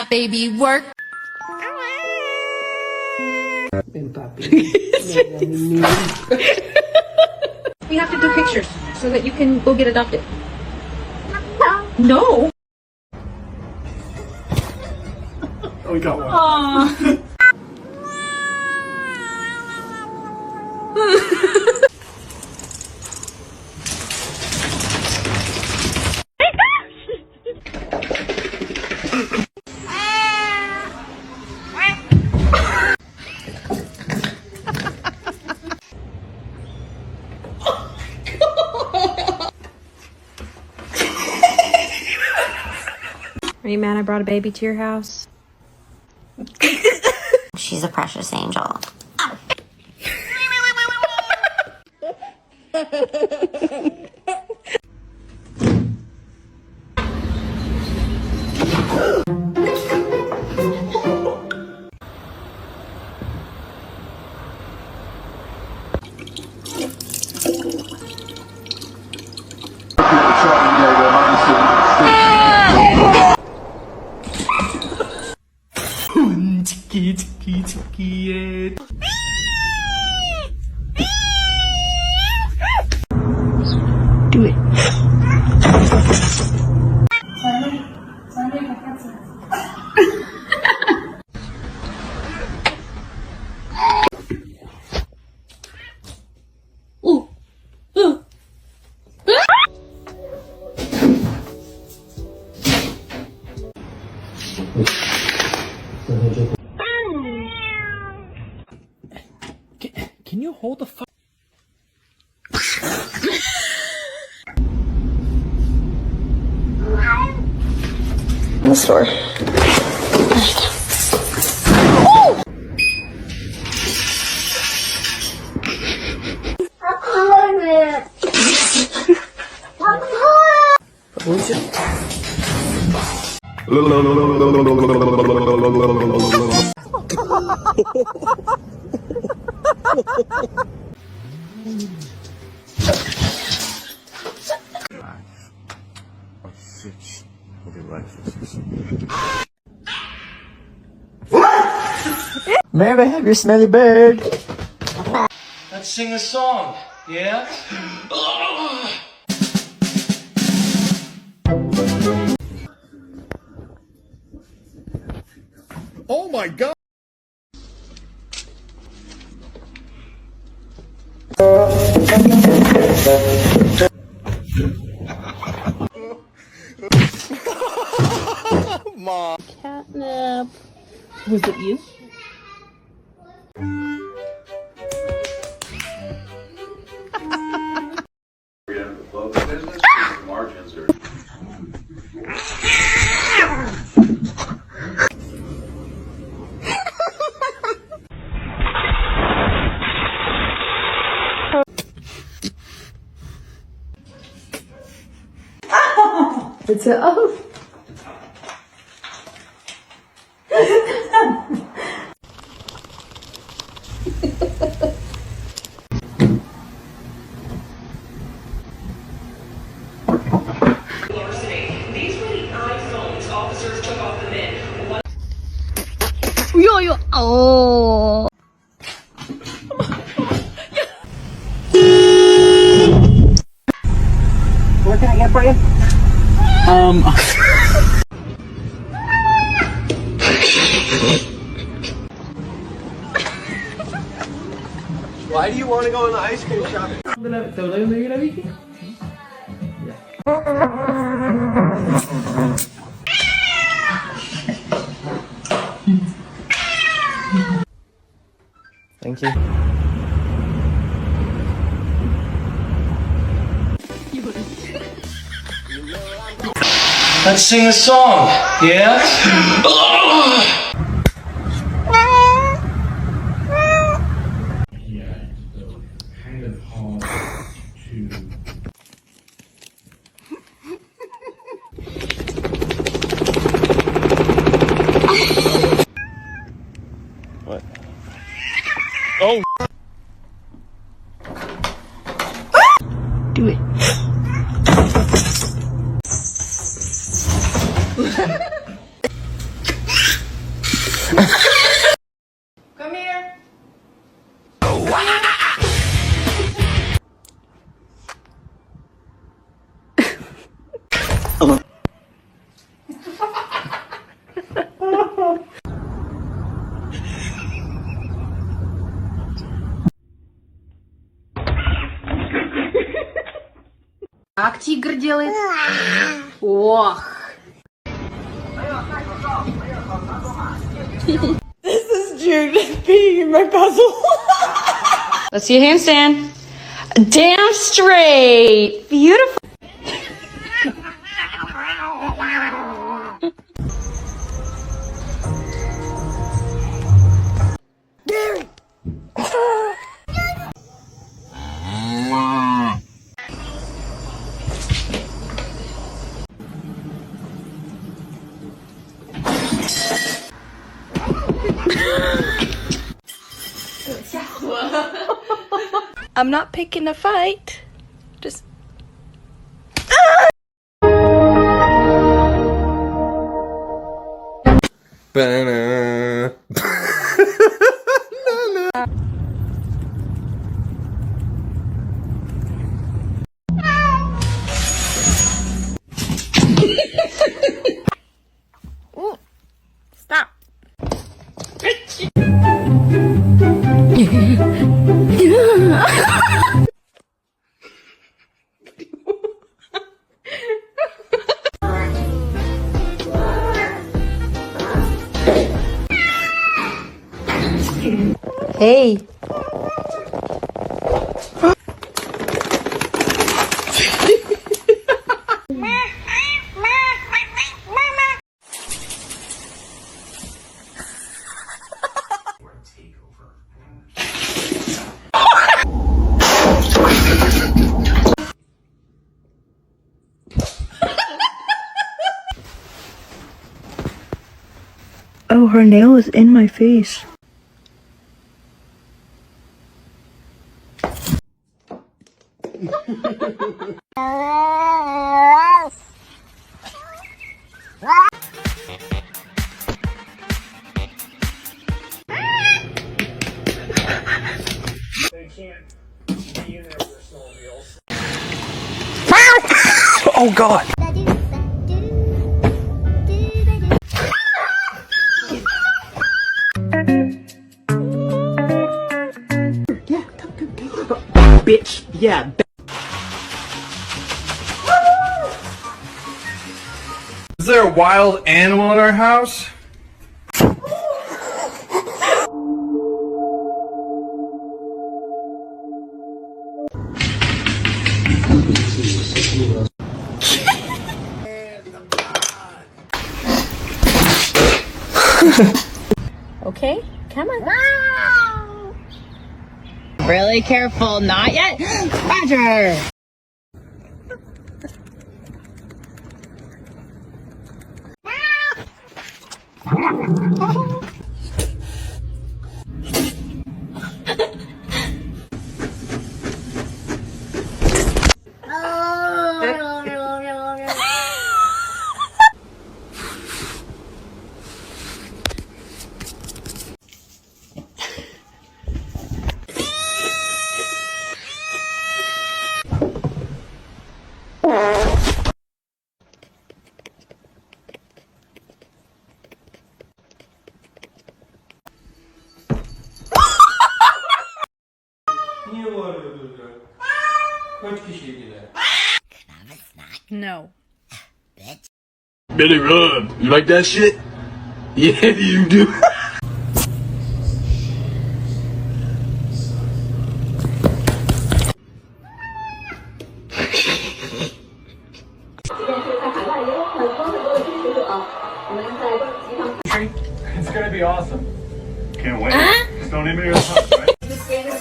Baby work. We have to do pictures so that you can go get adopted. No. Oh, we got one. Aww. Are you mad I brought a baby to your house? She's a precious angel. Do it. Ooh. Ooh. Can you hold the fuck? In the store. May I have your smelly bird? Let's sing a song, yeah? Oh my god! Mom. Catnip. Was it you? Margins are. It's a oh. These were the iPhones officers took off the men. Yo. Oh. What can I get for you? Why do you want to go on the ice cream shopping? Thank you. Let's sing a song, yeah? Come here. Как тигр делает? Ох. This is Jude peeing in my puzzle. Let's see a handstand. Damn straight. Beautiful. I'm not picking a fight. Just. Ba-na. Stop. Hey. Oh, her nail is in my face. Oh God. Bitch. Yeah. Is there a wild animal in our house? Okay, come on. Really careful, not yet. Roger. Niye bağırıyordun? Kaç kişiydiler? No. Billy Run, you like that shit? Yeah, you do. It's gonna be awesome. Can't wait. Just don't even go home, right?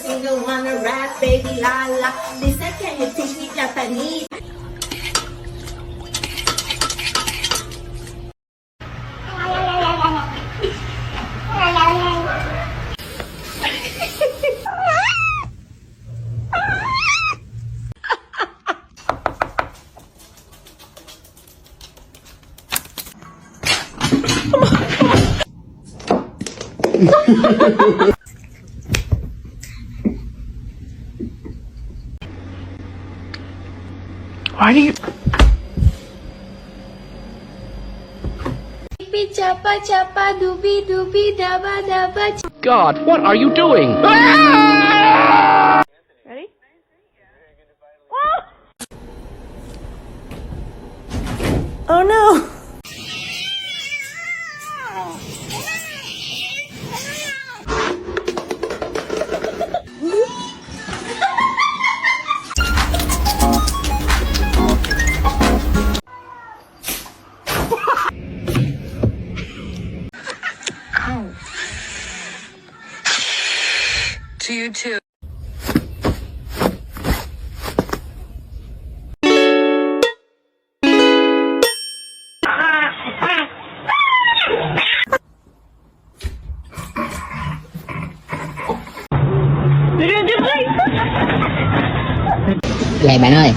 Single wanna rap, baby la la. Listen, can you teach me Japanese? Why do you... Chapa chapa dooby dooby daba daba. God, what are you doing? Ready? Oh no! To you too. Vậy bạn ơi.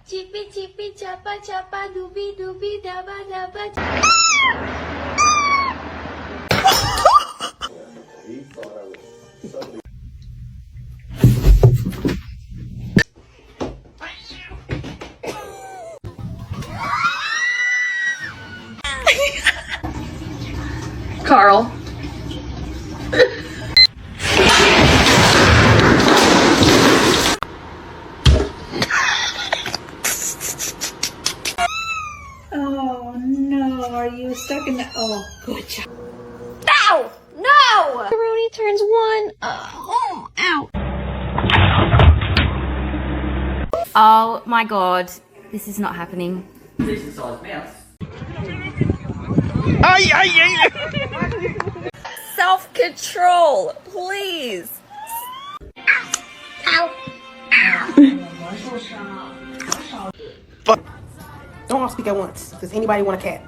Chippy chippy chapa chapa dooby dooby daba daba. Carl. Oh no, are you stuck in the... Oh, good job. No! No! Rooney turns one. Ow. Oh my god, this is not happening. Self-control, please. Don't all speak at once. Does anybody want a cat?